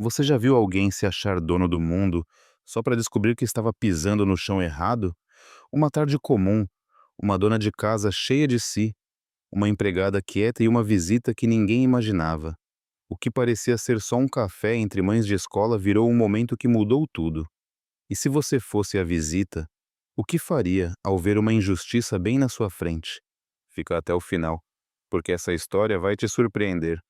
Você já viu alguém se achar dono do mundo só para descobrir que estava pisando no chão errado? Uma tarde comum, uma dona de casa cheia de si, uma empregada quieta e uma visita que ninguém imaginava. O que parecia ser só um café entre mães de escola virou um momento que mudou tudo. E se você fosse a visita, o que faria ao ver uma injustiça bem na sua frente? Fica até o final, porque essa história vai te surpreender.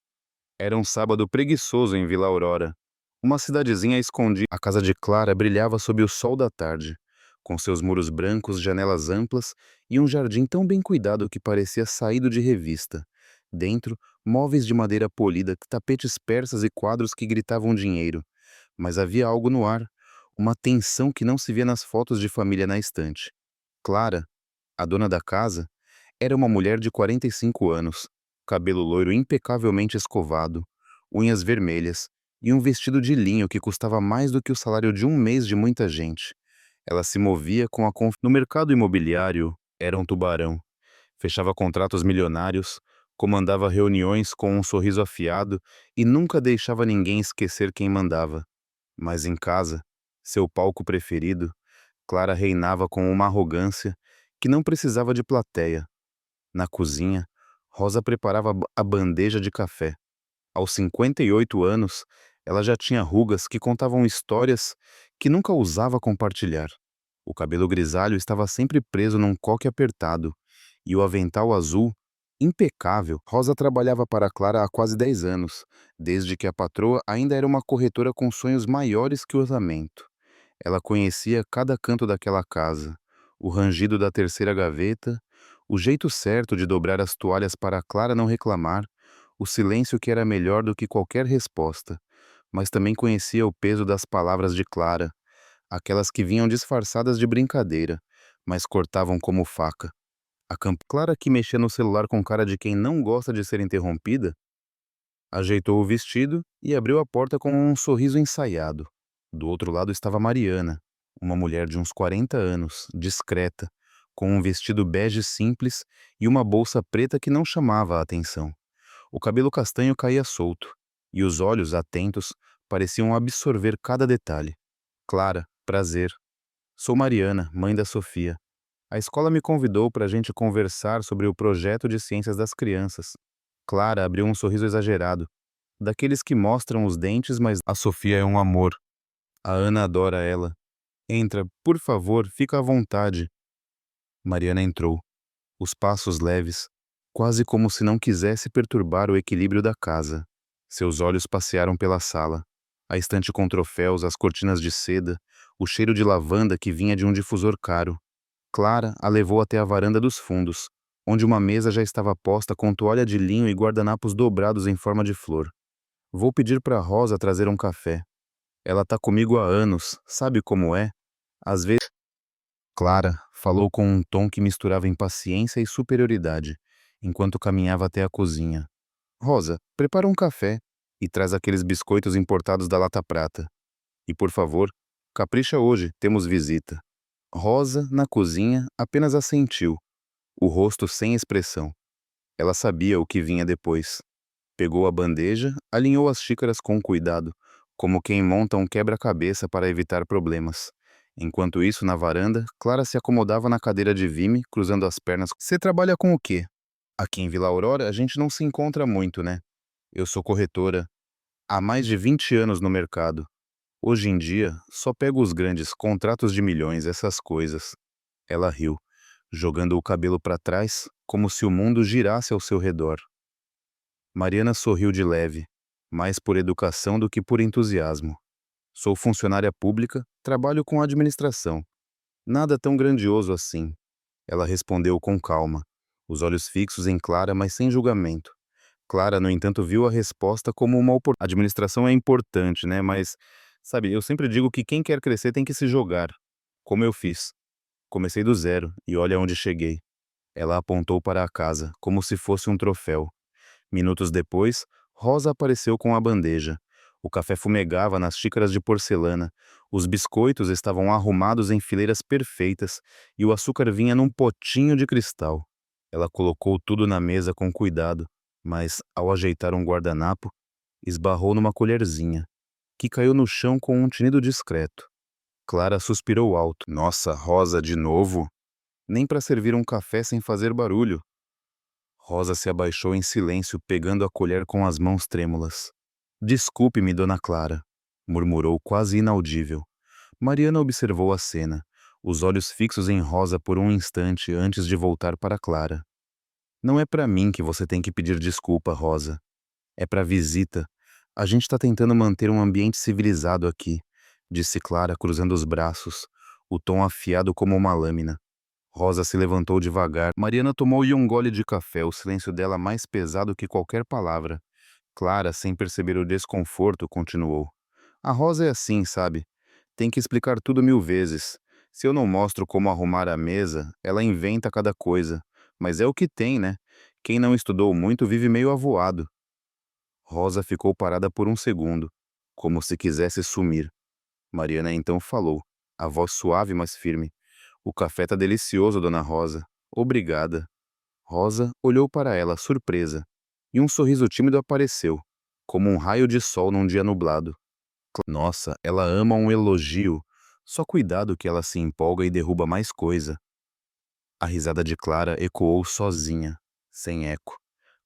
Era um sábado preguiçoso em Vila Aurora. Uma cidadezinha escondida. A casa de Clara brilhava sob o sol da tarde, com seus muros brancos, janelas amplas e um jardim tão bem cuidado que parecia saído de revista. Dentro, móveis de madeira polida, tapetes persas e quadros que gritavam dinheiro. Mas havia algo no ar, uma tensão que não se via nas fotos de família na estante. Clara, a dona da casa, era uma mulher de 45 anos, cabelo loiro impecavelmente escovado, unhas vermelhas e um vestido de linho que custava mais do que o salário de um mês de muita gente. Ela se movia com a confiança. No mercado imobiliário, era um tubarão. Fechava contratos milionários, comandava reuniões com um sorriso afiado e nunca deixava ninguém esquecer quem mandava. Mas em casa, seu palco preferido, Clara reinava com uma arrogância que não precisava de plateia. Na cozinha, Rosa preparava a bandeja de café. Aos 58 anos, ela já tinha rugas que contavam histórias que nunca ousava compartilhar. O cabelo grisalho estava sempre preso num coque apertado, e o avental azul, impecável. Rosa trabalhava para Clara há quase 10 anos, desde que a patroa ainda era uma corretora com sonhos maiores que o orçamento. Ela conhecia cada canto daquela casa, o rangido da terceira gaveta, o jeito certo de dobrar as toalhas para a Clara não reclamar, o silêncio que era melhor do que qualquer resposta, mas também conhecia o peso das palavras de Clara, aquelas que vinham disfarçadas de brincadeira, mas cortavam como faca. Clara, que mexia no celular com cara de quem não gosta de ser interrompida, ajeitou o vestido e abriu a porta com um sorriso ensaiado. Do outro lado estava Mariana, uma mulher de uns 40 anos, discreta, com um vestido bege simples e uma bolsa preta que não chamava a atenção. O cabelo castanho caía solto, e os olhos, atentos, pareciam absorver cada detalhe. Clara, prazer. Sou Mariana, mãe da Sofia. A escola me convidou para a gente conversar sobre o projeto de ciências das crianças. Clara abriu um sorriso exagerado, daqueles que mostram os dentes, mas a Sofia é um amor. A Ana adora ela. Entra, por favor, fica à vontade. Mariana entrou, os passos leves, quase como se não quisesse perturbar o equilíbrio da casa. Seus olhos passearam pela sala. A estante com troféus, as cortinas de seda, o cheiro de lavanda que vinha de um difusor caro. Clara a levou até a varanda dos fundos, onde uma mesa já estava posta com toalha de linho e guardanapos dobrados em forma de flor. Vou pedir para Rosa trazer um café. Ela tá comigo há anos, sabe como é? Às vezes. Clara falou com um tom que misturava impaciência e superioridade, enquanto caminhava até a cozinha. Rosa, prepara um café e traz aqueles biscoitos importados da Lata Prata. E por favor, capricha hoje, temos visita. Rosa, na cozinha, apenas assentiu, o rosto sem expressão. Ela sabia o que vinha depois. Pegou a bandeja, alinhou as xícaras com cuidado, como quem monta um quebra-cabeça para evitar problemas. Enquanto isso, na varanda, Clara se acomodava na cadeira de vime, cruzando as pernas. Você trabalha com o quê? Aqui em Vila Aurora, a gente não se encontra muito, né? Eu sou corretora. Há mais de 20 anos no mercado. Hoje em dia, só pego os grandes contratos de milhões, essas coisas. Ela riu, jogando o cabelo para trás, como se o mundo girasse ao seu redor. Mariana sorriu de leve, mais por educação do que por entusiasmo. Sou funcionária pública, trabalho com administração. Nada tão grandioso assim. Ela respondeu com calma, os olhos fixos em Clara, mas sem julgamento. Clara, no entanto, viu a resposta como uma oportunidade. A administração é importante, né? Mas, sabe, eu sempre digo que quem quer crescer tem que se jogar. Como eu fiz. Comecei do zero e olha onde cheguei. Ela apontou para a casa, como se fosse um troféu. Minutos depois, Rosa apareceu com a bandeja. O café fumegava nas xícaras de porcelana, os biscoitos estavam arrumados em fileiras perfeitas e o açúcar vinha num potinho de cristal. Ela colocou tudo na mesa com cuidado, mas, ao ajeitar um guardanapo, esbarrou numa colherzinha. que caiu no chão com um tinido discreto. Clara suspirou alto. Nossa, Rosa, de novo? Nem para servir um café sem fazer barulho. Rosa se abaixou em silêncio, pegando a colher com as mãos trêmulas. Desculpe-me, dona Clara, murmurou quase inaudível. Mariana observou a cena, os olhos fixos em Rosa por um instante antes de voltar para Clara. Não é para mim que você tem que pedir desculpa, Rosa. É para a visita. A gente está tentando manter um ambiente civilizado aqui, disse Clara, cruzando os braços, o tom afiado como uma lâmina. Rosa se levantou devagar. Mariana tomou-lhe um gole de café, o silêncio dela mais pesado que qualquer palavra. Clara, sem perceber o desconforto, continuou. A Rosa é assim, sabe? Tem que explicar tudo 1000 vezes. Se eu não mostro como arrumar a mesa, ela inventa cada coisa. Mas é o que tem, né? Quem não estudou muito vive meio avoado. Rosa ficou parada por um segundo, como se quisesse sumir. Mariana então falou, a voz suave mas firme. O café tá delicioso, dona Rosa. Obrigada. Rosa olhou para ela, surpresa, e um sorriso tímido apareceu, como um raio de sol num dia nublado. Nossa, ela ama um elogio. Só cuidado que ela se empolga e derruba mais coisa. A risada de Clara ecoou sozinha, sem eco.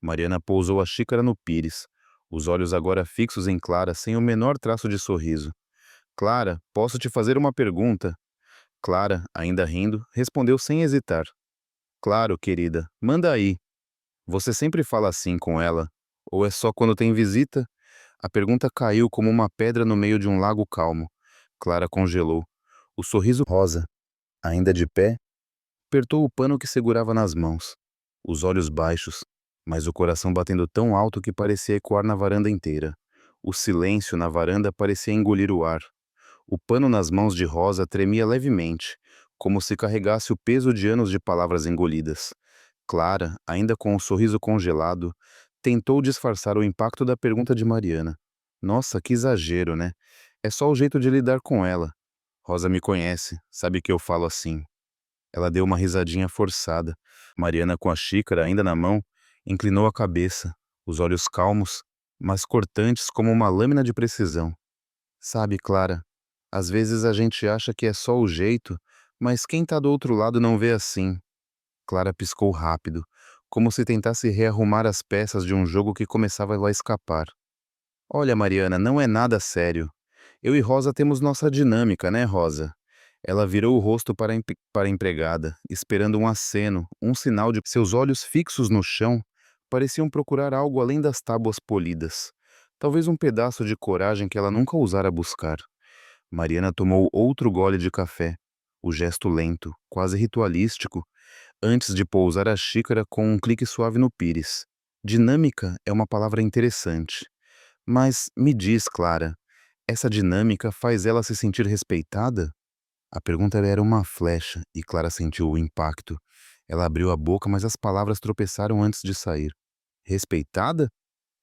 Mariana pousou a xícara no pires, os olhos agora fixos em Clara sem o menor traço de sorriso. Clara, posso te fazer uma pergunta? Clara, ainda rindo, respondeu sem hesitar. Claro, querida, manda aí. Você sempre fala assim com ela? Ou é só quando tem visita? A pergunta caiu como uma pedra no meio de um lago calmo. Clara congelou. O sorriso rosa, ainda de pé, apertou o pano que segurava nas mãos. Os olhos baixos, mas o coração batendo tão alto que parecia ecoar na varanda inteira. O silêncio na varanda parecia engolir o ar. O pano nas mãos de Rosa tremia levemente, como se carregasse o peso de anos de palavras engolidas. Clara, ainda com o sorriso congelado, tentou disfarçar o impacto da pergunta de Mariana. Nossa, que exagero, né? É só o jeito de lidar com ela. Rosa me conhece, sabe que eu falo assim. Ela deu uma risadinha forçada. Mariana, com a xícara ainda na mão, inclinou a cabeça, os olhos calmos, mas cortantes como uma lâmina de precisão. Sabe, Clara, às vezes a gente acha que é só o jeito, mas quem tá do outro lado não vê assim. Clara piscou rápido, como se tentasse rearrumar as peças de um jogo que começava a escapar. Olha, Mariana, não é nada sério. Eu e Rosa temos nossa dinâmica, né, Rosa? Ela virou o rosto para a empregada, esperando um aceno, um sinal de que seus olhos fixos no chão pareciam procurar algo além das tábuas polidas. Talvez um pedaço de coragem que ela nunca ousara buscar. Mariana tomou outro gole de café, o gesto lento, quase ritualístico, antes de pousar a xícara com um clique suave no pires. Dinâmica é uma palavra interessante. Mas me diz, Clara, essa dinâmica faz ela se sentir respeitada? A pergunta era uma flecha e Clara sentiu o impacto. Ela abriu a boca, mas as palavras tropeçaram antes de sair. Respeitada?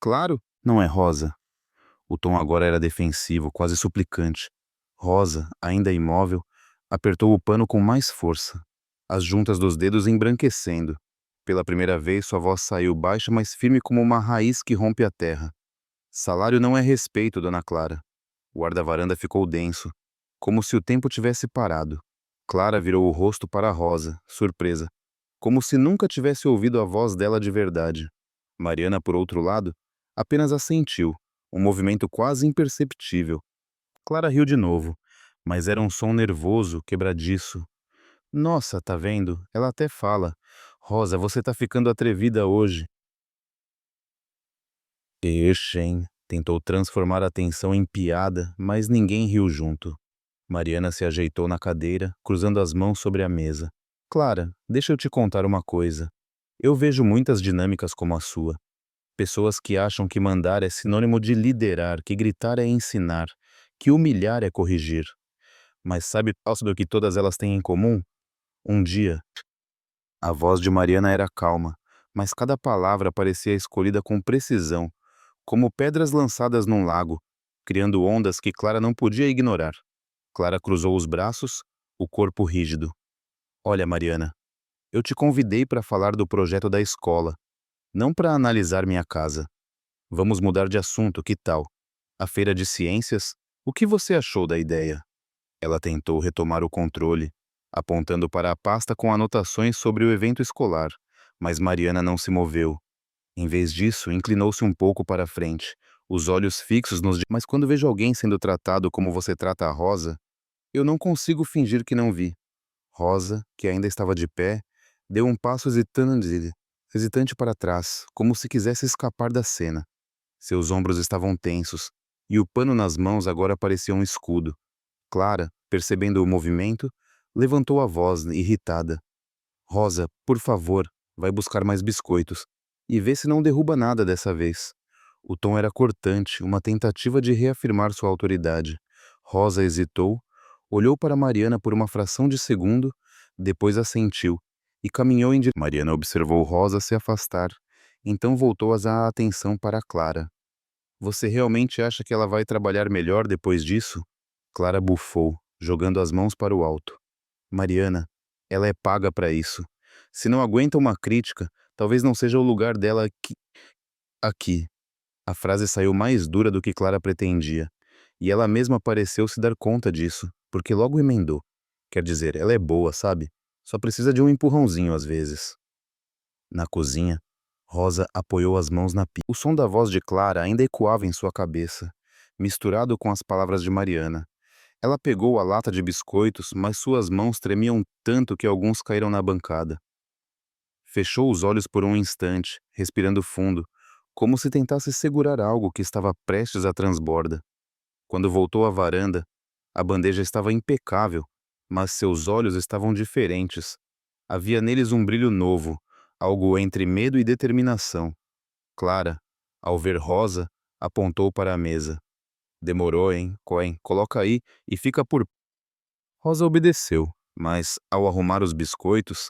Claro, não é Rosa. O tom agora era defensivo, quase suplicante. Rosa, ainda imóvel, apertou o pano com mais força, as juntas dos dedos embranquecendo. Pela primeira vez, sua voz saiu baixa, mas firme como uma raiz que rompe a terra. Salário não é respeito, dona Clara. O ar da varanda ficou denso, como se o tempo tivesse parado. Clara virou o rosto para Rosa, surpresa, como se nunca tivesse ouvido a voz dela de verdade. Mariana, por outro lado, apenas assentiu, um movimento quase imperceptível. Clara riu de novo, mas era um som nervoso, quebradiço. Nossa, tá vendo? Ela até fala. Rosa, você tá ficando atrevida hoje. Shen tentou transformar a tensão em piada, mas ninguém riu junto. Mariana se ajeitou na cadeira, cruzando as mãos sobre a mesa. Clara, deixa eu te contar uma coisa. Eu vejo muitas dinâmicas como a sua. Pessoas que acham que mandar é sinônimo de liderar, que gritar é ensinar, que humilhar é corrigir. Mas sabe do que todas elas têm em comum? Um dia, a voz de Mariana era calma, mas cada palavra parecia escolhida com precisão, como pedras lançadas num lago, criando ondas que Clara não podia ignorar. Clara cruzou os braços, o corpo rígido. Olha, Mariana, eu te convidei para falar do projeto da escola, não para analisar minha casa. Vamos mudar de assunto, que tal? A feira de ciências? O que você achou da ideia? Ela tentou retomar o controle, apontando para a pasta com anotações sobre o evento escolar, mas Mariana não se moveu. Em vez disso, inclinou-se um pouco para a frente, os olhos fixos nos... Mas quando vejo alguém sendo tratado como você trata a Rosa, eu não consigo fingir que não vi. Rosa, que ainda estava de pé, deu um passo hesitante para trás, como se quisesse escapar da cena. Seus ombros estavam tensos, e o pano nas mãos agora parecia um escudo. Clara, percebendo o movimento, levantou a voz, irritada. Rosa, por favor, vai buscar mais biscoitos. E vê se não derruba nada dessa vez. O tom era cortante, uma tentativa de reafirmar sua autoridade. Rosa hesitou, olhou para Mariana por uma fração de segundo, depois assentiu e caminhou em direção. Mariana observou Rosa se afastar, então voltou a atenção para Clara. Você realmente acha que ela vai trabalhar melhor depois disso? Clara bufou, jogando as mãos para o alto. Mariana, ela é paga para isso. Se não aguenta uma crítica, talvez não seja o lugar dela aqui. A frase saiu mais dura do que Clara pretendia, e ela mesma pareceu se dar conta disso, porque logo emendou. Quer dizer, ela é boa, sabe? Só precisa de um empurrãozinho às vezes. Na cozinha, Rosa apoiou as mãos na pia. O som da voz de Clara ainda ecoava em sua cabeça, misturado com as palavras de Mariana. Ela pegou a lata de biscoitos, mas suas mãos tremiam tanto que alguns caíram na bancada. Fechou os olhos por um instante, respirando fundo, como se tentasse segurar algo que estava prestes a transborda. Quando voltou à varanda, a bandeja estava impecável, mas seus olhos estavam diferentes. Havia neles um brilho novo, algo entre medo e determinação. Clara, ao ver Rosa, apontou para a mesa. Demorou, hein, Coen? Coloca aí e fica por... Rosa obedeceu, mas, ao arrumar os biscoitos,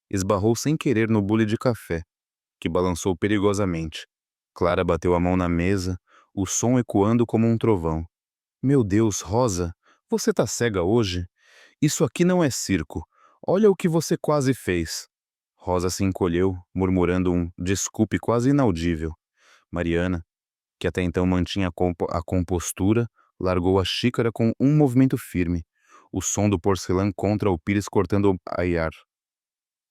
esbarrou sem querer no bule de café, que balançou perigosamente. Clara bateu a mão na mesa, o som ecoando como um trovão. Meu Deus, Rosa, você tá cega hoje? Isso aqui não é circo. Olha o que você quase fez. Rosa se encolheu, murmurando um desculpe quase inaudível. Mariana, que até então mantinha a compostura, largou a xícara com um movimento firme, o som do porcelã contra o pires cortando a ar.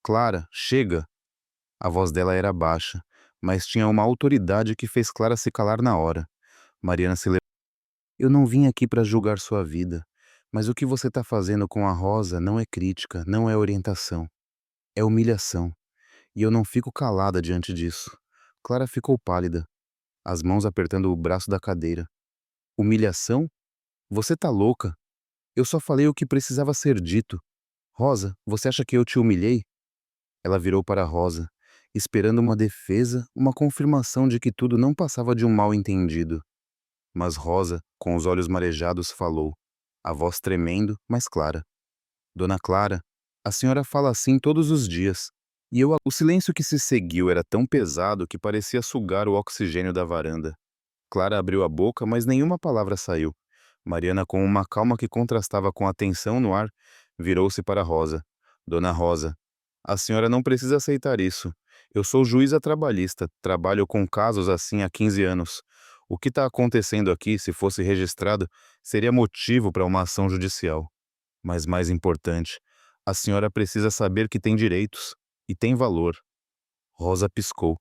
Clara, chega! A voz dela era baixa, mas tinha uma autoridade que fez Clara se calar na hora. Mariana se levantou. Eu não vim aqui para julgar sua vida, mas o que você está fazendo com a Rosa não é crítica, não é orientação. É humilhação. E eu não fico calada diante disso. Clara ficou pálida, as mãos apertando o braço da cadeira. Humilhação? Você tá louca. Eu só falei o que precisava ser dito. Rosa, você acha que eu te humilhei? Ela virou para Rosa, esperando uma defesa, uma confirmação de que tudo não passava de um mal-entendido. Mas Rosa, com os olhos marejados, falou, a voz tremendo, mas clara. Dona Clara, a senhora fala assim todos os dias. E eu... O silêncio que se seguiu era tão pesado que parecia sugar o oxigênio da varanda. Clara abriu a boca, mas nenhuma palavra saiu. Mariana, com uma calma que contrastava com a tensão no ar, virou-se para Rosa. Dona Rosa, a senhora não precisa aceitar isso. Eu sou juíza trabalhista, trabalho com casos assim há 15 anos. O que está acontecendo aqui, se fosse registrado, seria motivo para uma ação judicial. Mas mais importante, a senhora precisa saber que tem direitos e tem valor. Rosa piscou,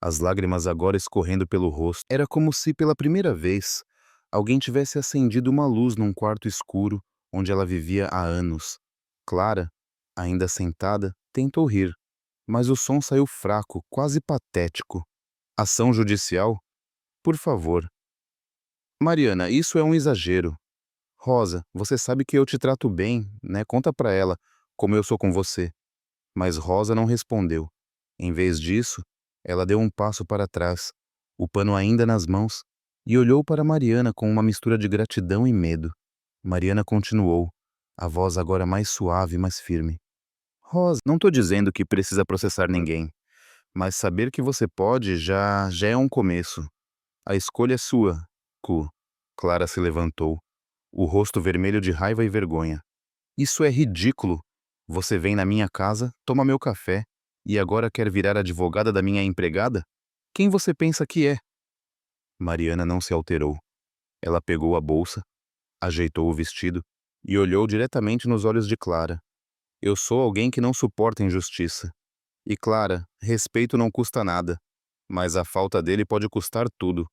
as lágrimas agora escorrendo pelo rosto. Era como se, pela primeira vez, alguém tivesse acendido uma luz num quarto escuro onde ela vivia há anos. Clara, ainda sentada, tentou rir, mas o som saiu fraco, quase patético. Ação judicial? Por favor. Mariana, isso é um exagero. Rosa, você sabe que eu te trato bem, né? Conta pra ela como eu sou com você. Mas Rosa não respondeu. Em vez disso, ela deu um passo para trás, o pano ainda nas mãos, e olhou para Mariana com uma mistura de gratidão e medo. Mariana continuou, a voz agora mais suave e mais firme. Rosa, não tô dizendo que precisa processar ninguém, mas saber que você pode já é um começo. A escolha é sua, Cu. Clara se levantou, o rosto vermelho de raiva e vergonha. Isso é ridículo. Você vem na minha casa, toma meu café, e agora quer virar advogada da minha empregada? Quem você pensa que é? Mariana não se alterou. Ela pegou a bolsa, ajeitou o vestido e olhou diretamente nos olhos de Clara. Eu sou alguém que não suporta injustiça. E Clara, respeito não custa nada, mas a falta dele pode custar tudo.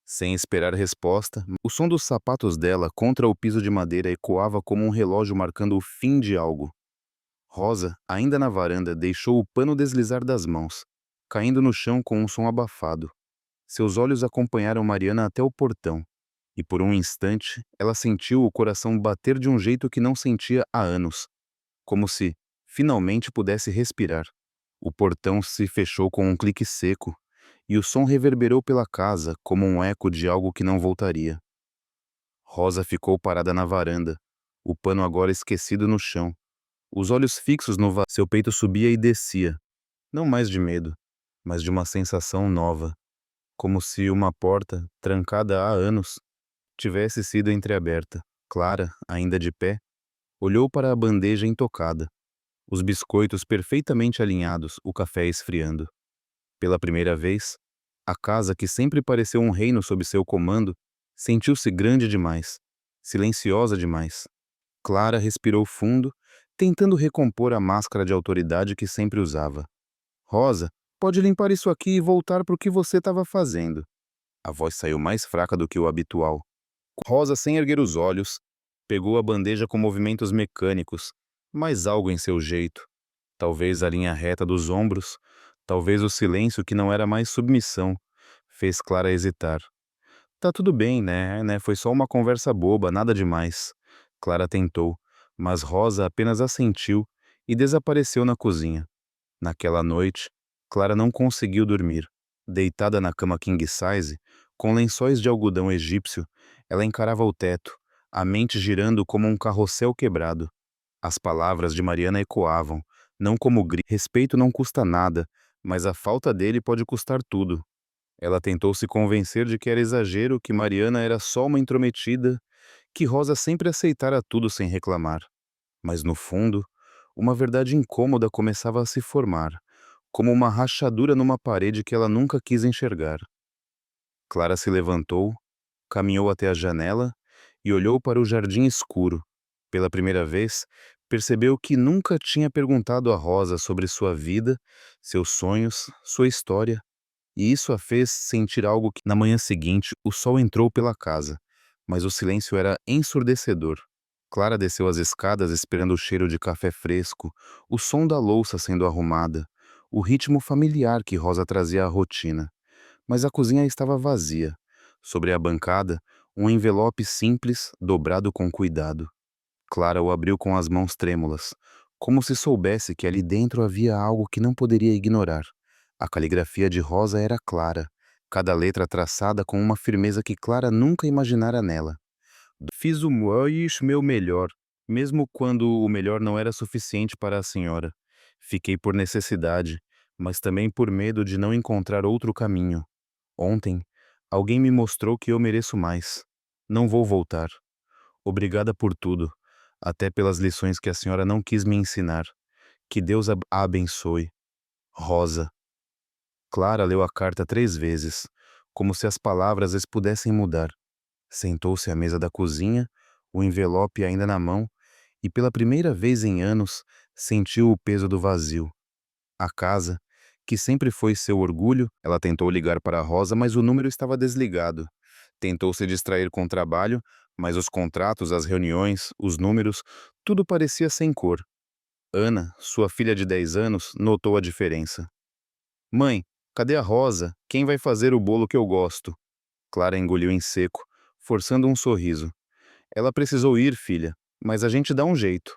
Sem esperar resposta, o som dos sapatos dela contra o piso de madeira ecoava como um relógio marcando o fim de algo. Rosa, ainda na varanda, deixou o pano deslizar das mãos, caindo no chão com um som abafado. Seus olhos acompanharam Mariana até o portão, e por um instante ela sentiu o coração bater de um jeito que não sentia há anos, como se, finalmente, pudesse respirar. O portão se fechou com um clique seco, e o som reverberou pela casa como um eco de algo que não voltaria. Rosa ficou parada na varanda, o pano agora esquecido no chão, os olhos fixos no vazio. Seu peito subia e descia, não mais de medo, mas de uma sensação nova, como se uma porta, trancada há anos, tivesse sido entreaberta. Clara, ainda de pé, olhou para a bandeja intocada, os biscoitos perfeitamente alinhados, o café esfriando. Pela primeira vez, a casa que sempre pareceu um reino sob seu comando sentiu-se grande demais, silenciosa demais. Clara respirou fundo, tentando recompor a máscara de autoridade que sempre usava. Rosa, pode limpar isso aqui e voltar para o que você estava fazendo. A voz saiu mais fraca do que o habitual. Rosa, sem erguer os olhos, pegou a bandeja com movimentos mecânicos, mas algo em seu jeito. Talvez a linha reta dos ombros, talvez o silêncio que não era mais submissão, fez Clara hesitar. Tá tudo bem, né? Foi só uma conversa boba, nada demais. Clara tentou, mas Rosa apenas assentiu e desapareceu na cozinha. Naquela noite, Clara não conseguiu dormir. Deitada na cama king size, com lençóis de algodão egípcio, ela encarava o teto, a mente girando como um carrossel quebrado. As palavras de Mariana ecoavam, não como grito. Respeito não custa nada, mas a falta dele pode custar tudo. Ela tentou se convencer de que era exagero, que Mariana era só uma intrometida, que Rosa sempre aceitara tudo sem reclamar. Mas no fundo, uma verdade incômoda começava a se formar, como uma rachadura numa parede que ela nunca quis enxergar. Clara se levantou, caminhou até a janela e olhou para o jardim escuro. Pela primeira vez, percebeu que nunca tinha perguntado a Rosa sobre sua vida, seus sonhos, sua história, e isso a fez sentir algo que, na manhã seguinte, o sol entrou pela casa, mas o silêncio era ensurdecedor. Clara desceu as escadas esperando o cheiro de café fresco, o som da louça sendo arrumada, o ritmo familiar que Rosa trazia à rotina. Mas a cozinha estava vazia. Sobre a bancada, um envelope simples, dobrado com cuidado. Clara o abriu com as mãos trêmulas, como se soubesse que ali dentro havia algo que não poderia ignorar. A caligrafia de Rosa era clara, cada letra traçada com uma firmeza que Clara nunca imaginara nela. Fiz o meu melhor, mesmo quando o melhor não era suficiente para a senhora. Fiquei por necessidade, mas também por medo de não encontrar outro caminho. Ontem, alguém me mostrou que eu mereço mais. Não vou voltar. Obrigada por tudo, até pelas lições que a senhora não quis me ensinar. Que Deus a abençoe. Rosa. Clara leu a carta 3 vezes, como se as palavras as pudessem mudar. Sentou-se à mesa da cozinha, o envelope ainda na mão, e pela primeira vez em anos sentiu o peso do vazio. A casa, que sempre foi seu orgulho, ela tentou ligar para a Rosa, mas o número estava desligado. Tentou se distrair com o trabalho, mas os contratos, as reuniões, os números, tudo parecia sem cor. Ana, sua filha de 10 anos, notou a diferença. Mãe, cadê a Rosa? Quem vai fazer o bolo que eu gosto? Clara engoliu em seco, forçando um sorriso. Ela precisou ir, filha, mas a gente dá um jeito.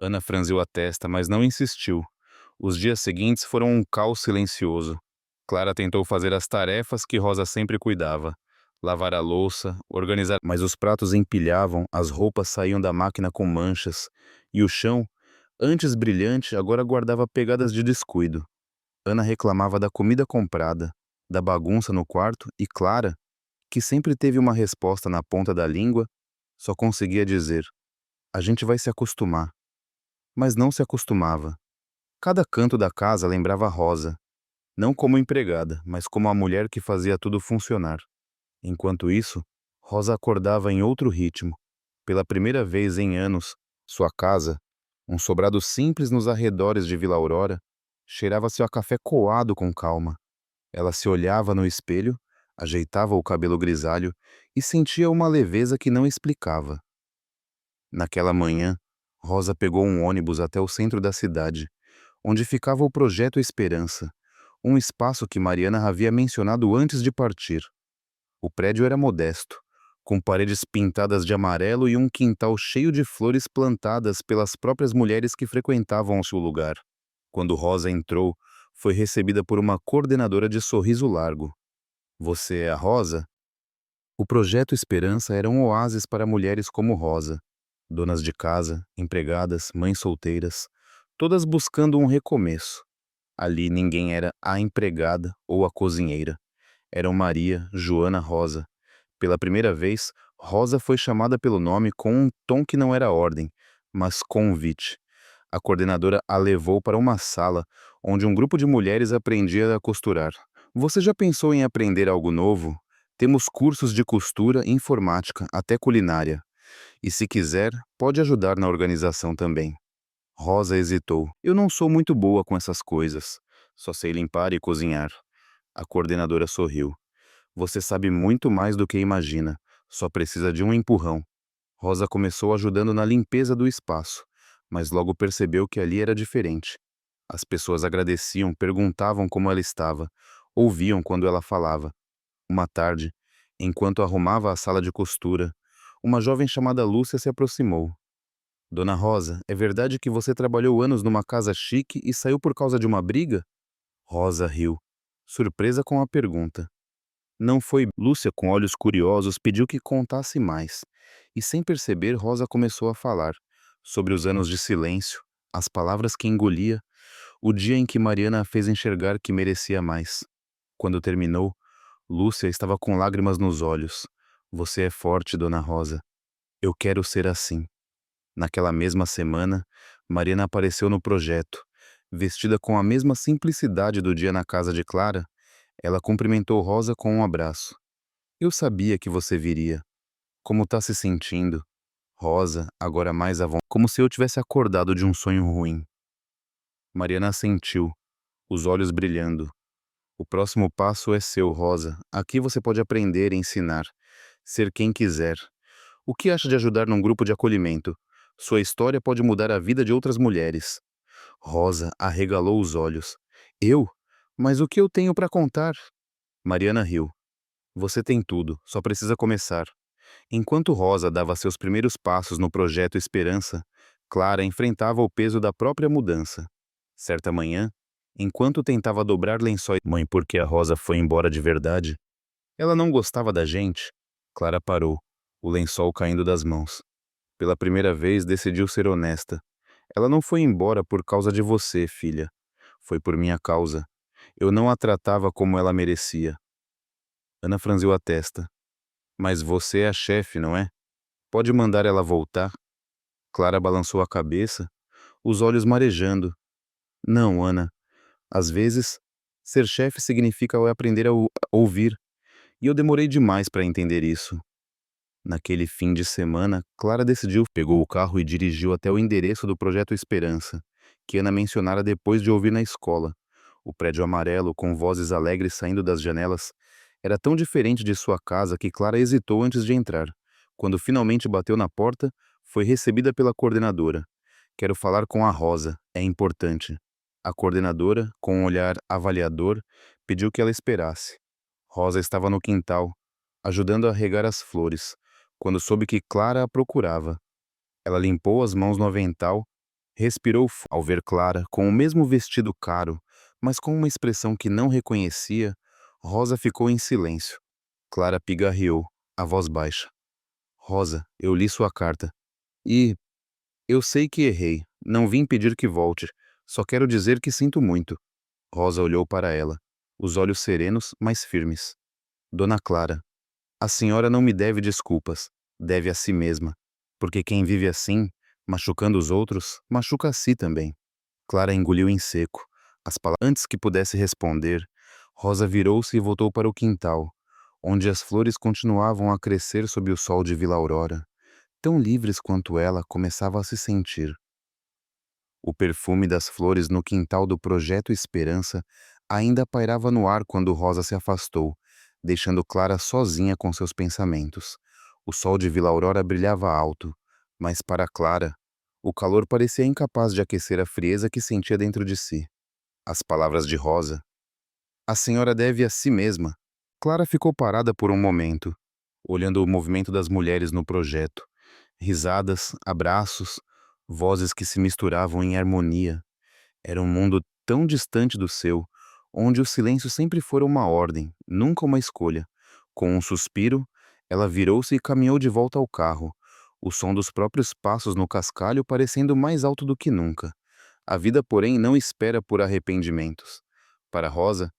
Ana franziu a testa, mas não insistiu. Os dias seguintes foram um caos silencioso. Clara tentou fazer as tarefas que Rosa sempre cuidava. Lavar a louça, organizar, mas os pratos empilhavam, as roupas saíam da máquina com manchas, e o chão, antes brilhante, agora guardava pegadas de descuido. Ana reclamava da comida comprada, da bagunça no quarto, e Clara, que sempre teve uma resposta na ponta da língua, só conseguia dizer: a gente vai se acostumar. Mas não se acostumava. Cada canto da casa lembrava Rosa, não como empregada, mas como a mulher que fazia tudo funcionar. Enquanto isso, Rosa acordava em outro ritmo. Pela primeira vez em anos, sua casa, um sobrado simples nos arredores de Vila Aurora, cheirava-se a café coado com calma. Ela se olhava no espelho, ajeitava o cabelo grisalho e sentia uma leveza que não explicava. Naquela manhã, Rosa pegou um ônibus até o centro da cidade, onde ficava o Projeto Esperança, um espaço que Mariana havia mencionado antes de partir. O prédio era modesto, com paredes pintadas de amarelo e um quintal cheio de flores plantadas pelas próprias mulheres que frequentavam o seu lugar. Quando Rosa entrou, foi recebida por uma coordenadora de sorriso largo. "Você é a Rosa?" O Projeto Esperança era um oásis para mulheres como Rosa, donas de casa, empregadas, mães solteiras, todas buscando um recomeço. Ali ninguém era a empregada ou a cozinheira. Eram Maria, Joana, Rosa. Pela primeira vez, Rosa foi chamada pelo nome com um tom que não era ordem, mas convite. A coordenadora a levou para uma sala onde um grupo de mulheres aprendia a costurar. "Você já pensou em aprender algo novo? Temos cursos de costura, informática, até culinária. E se quiser, pode ajudar na organização também." Rosa hesitou. "Eu não sou muito boa com essas coisas. Só sei limpar e cozinhar." A coordenadora sorriu. "Você sabe muito mais do que imagina. Só precisa de um empurrão." Rosa começou ajudando na limpeza do espaço, mas logo percebeu que ali era diferente. As pessoas agradeciam, perguntavam como ela estava, ouviam quando ela falava. Uma tarde, enquanto arrumava a sala de costura, uma jovem chamada Lúcia se aproximou. "Dona Rosa, é verdade que você trabalhou anos numa casa chique e saiu por causa de uma briga?" Rosa riu, surpresa com a pergunta. Não foi. Lúcia, com olhos curiosos, pediu que contasse mais. E sem perceber, Rosa começou a falar sobre os anos de silêncio, as palavras que engolia, o dia em que Mariana a fez enxergar que merecia mais. Quando terminou, Lúcia estava com lágrimas nos olhos. "Você é forte, Dona Rosa. Eu quero ser assim." Naquela mesma semana, Mariana apareceu no projeto. Vestida com a mesma simplicidade do dia na casa de Clara, ela cumprimentou Rosa com um abraço. "Eu sabia que você viria. Como tá se sentindo?" Rosa, agora mais à vontade, como se eu tivesse acordado de um sonho ruim. Mariana assentiu, os olhos brilhando. "O próximo passo é seu, Rosa. Aqui você pode aprender e ensinar. Ser quem quiser. O que acha de ajudar num grupo de acolhimento? Sua história pode mudar a vida de outras mulheres." Rosa arregalou os olhos. "Eu? Mas o que eu tenho para contar?" Mariana riu. "Você tem tudo, só precisa começar." Enquanto Rosa dava seus primeiros passos no projeto Esperança, Clara enfrentava o peso da própria mudança. Certa manhã, enquanto tentava dobrar lençóis, "Mãe, por que a Rosa foi embora de verdade? Ela não gostava da gente?" Clara parou, o lençol caindo das mãos. Pela primeira vez, decidiu ser honesta. "Ela não foi embora por causa de você, filha. Foi por minha causa. Eu não a tratava como ela merecia." Ana franziu a testa. "Mas você é a chefe, não é? Pode mandar ela voltar?" Clara balançou a cabeça, os olhos marejando. "Não, Ana. Às vezes, ser chefe significa aprender a ouvir, e eu demorei demais para entender isso." Naquele fim de semana, Clara decidiu, pegou o carro e dirigiu até o endereço do Projeto Esperança, que Ana mencionara depois de ouvir na escola. O prédio amarelo, com vozes alegres saindo das janelas, era tão diferente de sua casa que Clara hesitou antes de entrar. Quando finalmente bateu na porta, foi recebida pela coordenadora. "Quero falar com a Rosa, é importante." A coordenadora, com um olhar avaliador, pediu que ela esperasse. Rosa estava no quintal, ajudando a regar as flores, quando soube que Clara a procurava. Ela limpou as mãos no avental, respirou ao ver Clara com o mesmo vestido caro, mas com uma expressão que não reconhecia. Rosa ficou em silêncio. Clara pigarreou, a voz baixa. "Rosa, eu li sua carta. E eu sei que errei. Não vim pedir que volte. Só quero dizer que sinto muito." Rosa olhou para ela, os olhos serenos, mas firmes. "Dona Clara, a senhora não me deve desculpas. Deve a si mesma. Porque quem vive assim, machucando os outros, machuca a si também." Clara engoliu em seco. Antes que pudesse responder, Rosa virou-se e voltou para o quintal. onde as flores continuavam a crescer sob o sol de Vila Aurora, tão livres quanto ela começava a se sentir. O perfume das flores no quintal do Projeto Esperança ainda pairava no ar quando Rosa se afastou, deixando Clara sozinha com seus pensamentos. O sol de Vila Aurora brilhava alto, mas para Clara, o calor parecia incapaz de aquecer a frieza que sentia dentro de si. As palavras de Rosa, "A senhora deve a si mesma." Clara ficou parada por um momento, olhando o movimento das mulheres no projeto. Risadas, abraços, vozes que se misturavam em harmonia. Era um mundo tão distante do seu, onde o silêncio sempre fora uma ordem, nunca uma escolha. Com um suspiro, ela virou-se e caminhou de volta ao carro, o som dos próprios passos no cascalho parecendo mais alto do que nunca. A vida, porém, não espera por arrependimentos. Para Rosa,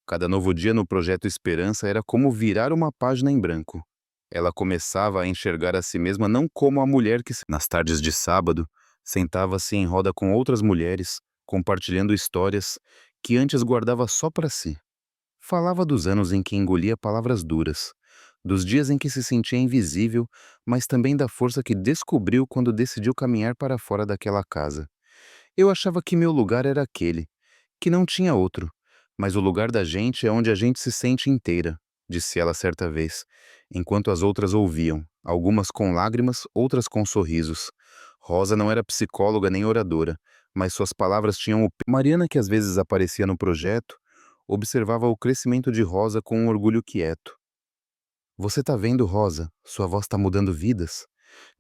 cada novo dia no Projeto Esperança era como virar uma página em branco. Ela começava a enxergar a si mesma não como a mulher que, nas tardes de sábado, sentava-se em roda com outras mulheres, compartilhando histórias que antes guardava só para si. Falava dos anos em que engolia palavras duras, dos dias em que se sentia invisível, mas também da força que descobriu quando decidiu caminhar para fora daquela casa. Eu achava que meu lugar era aquele, que não tinha outro, mas o lugar da gente é onde a gente se sente inteira, disse ela certa vez, enquanto as outras ouviam, algumas com lágrimas, outras com sorrisos. Rosa não era psicóloga nem oradora, mas suas palavras tinham o... Mariana, que às vezes aparecia no projeto, observava o crescimento de Rosa com um orgulho quieto. "Você tá vendo, Rosa? Sua voz tá mudando vidas?"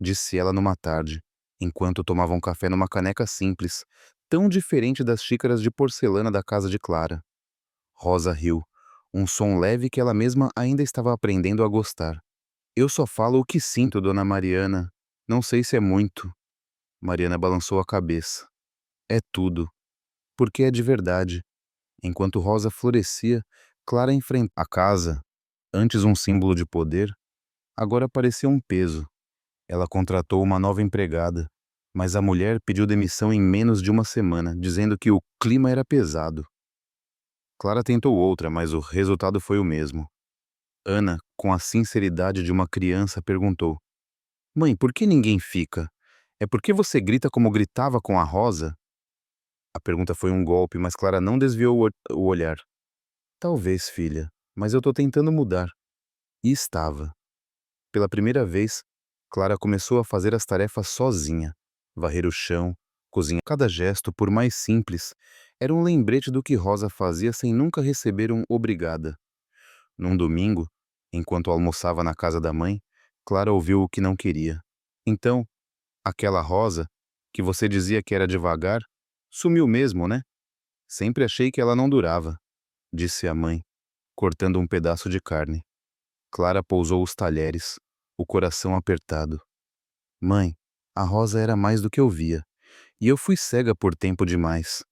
disse ela numa tarde, enquanto tomavam café numa caneca simples, tão diferente das xícaras de porcelana da casa de Clara. Rosa riu, um som leve que ela mesma ainda estava aprendendo a gostar. "Eu só falo o que sinto, dona Mariana. Não sei se é muito." Mariana balançou a cabeça. "É tudo. Porque é de verdade." Enquanto Rosa florescia, Clara enfrentava a casa, antes um símbolo de poder, agora parecia um peso. Ela contratou uma nova empregada, mas a mulher pediu demissão em menos de uma semana, dizendo que o clima era pesado. Clara tentou outra, mas o resultado foi o mesmo. Ana, com a sinceridade de uma criança, perguntou: "Mãe, por que ninguém fica? É porque você grita como gritava com a Rosa?" A pergunta foi um golpe, mas Clara não desviou o olhar. "Talvez, filha, mas eu tô tentando mudar." E estava. Pela primeira vez, Clara começou a fazer as tarefas sozinha. Varrer o chão, cozinhar. Cada gesto, por mais simples, era um lembrete do que Rosa fazia sem nunca receber um obrigada. Num domingo, enquanto almoçava na casa da mãe, Clara ouviu o que não queria. "Então, aquela Rosa, que você dizia que era devagar, sumiu mesmo, né? Sempre achei que ela não durava", disse a mãe, cortando um pedaço de carne. Clara pousou os talheres, o coração apertado. "Mãe, a Rosa era mais do que eu via, e eu fui cega por tempo demais."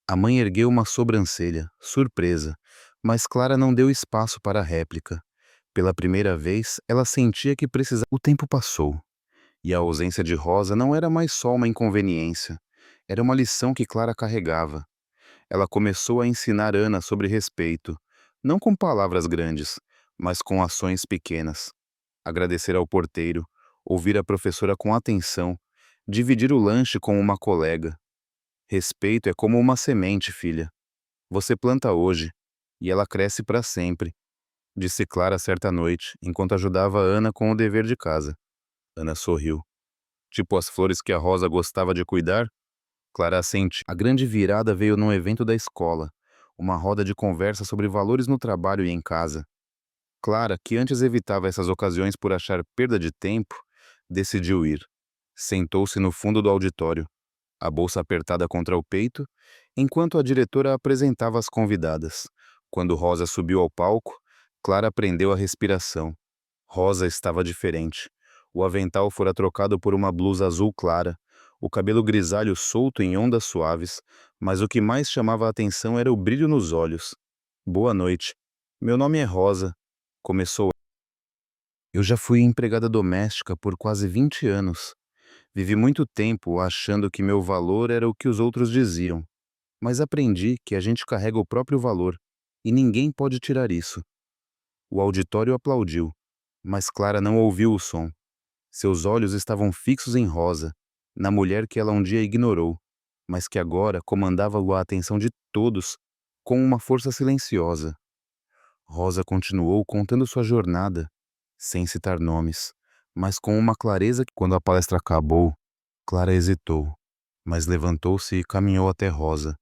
A mãe ergueu uma sobrancelha, surpresa, mas Clara não deu espaço para a réplica. Pela primeira vez, ela sentia que precisava. O tempo passou, e a ausência de Rosa não era mais só uma inconveniência. Era uma lição que Clara carregava. Ela começou a ensinar Ana sobre respeito, não com palavras grandes, mas com ações pequenas. Agradecer ao porteiro, ouvir a professora com atenção, dividir o lanche com uma colega. Respeito é como uma semente, filha. Você planta hoje, e ela cresce para sempre, disse Clara certa noite, enquanto ajudava Ana com o dever de casa. Ana sorriu. "Tipo as flores que a Rosa gostava de cuidar?" Clara assentiu. A grande virada veio num evento da escola, uma roda de conversa sobre valores no trabalho e em casa. Clara, que antes evitava essas ocasiões por achar perda de tempo, decidiu ir. Sentou-se no fundo do auditório, a bolsa apertada contra o peito, enquanto a diretora apresentava as convidadas. Quando Rosa subiu ao palco, Clara prendeu a respiração. Rosa estava diferente. O avental fora trocado por uma blusa azul clara, o cabelo grisalho solto em ondas suaves, mas o que mais chamava a atenção era o brilho nos olhos. "Boa noite. Meu nome é Rosa." Começou. "Eu já fui empregada doméstica por quase 20 anos. Vivi muito tempo achando que meu valor era o que os outros diziam. Mas aprendi que a gente carrega o próprio valor, e ninguém pode tirar isso." O auditório aplaudiu, mas Clara não ouviu o som. Seus olhos estavam fixos em Rosa, na mulher que ela um dia ignorou, mas que agora comandava a atenção de todos com uma força silenciosa. Rosa continuou contando sua jornada, sem citar nomes, mas com uma clareza que, quando a palestra acabou, Clara hesitou, mas levantou-se e caminhou até Rosa,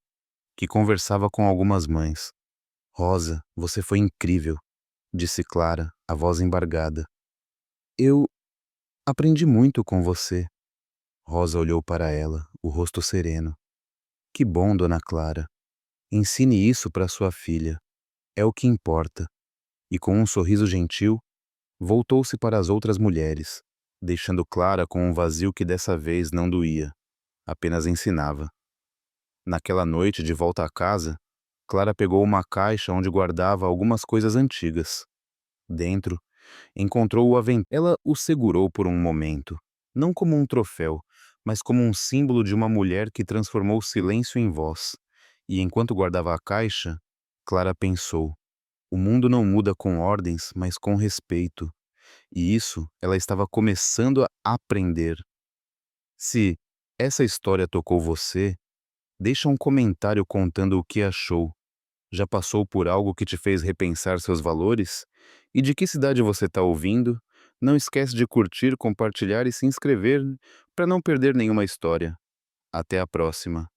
que conversava com algumas mães. Rosa, você foi incrível, disse Clara, a voz embargada. Eu aprendi muito com você. Rosa olhou para ela, o rosto sereno. Que bom, dona Clara. Ensine isso para sua filha. É o que importa. E com um sorriso gentil, voltou-se para as outras mulheres, deixando Clara com um vazio que dessa vez não doía, apenas ensinava. Naquela noite, de volta à casa, Clara pegou uma caixa onde guardava algumas coisas antigas. Dentro, encontrou o avental. Ela o segurou por um momento, não como um troféu, mas como um símbolo de uma mulher que transformou o silêncio em voz. E enquanto guardava a caixa, Clara pensou: o mundo não muda com ordens, mas com respeito. E isso ela estava começando a aprender. Se essa história tocou você, deixa um comentário contando o que achou. Já passou por algo que te fez repensar seus valores? E de que cidade você está ouvindo? Não esquece de curtir, compartilhar e se inscrever para não perder nenhuma história. Até a próxima.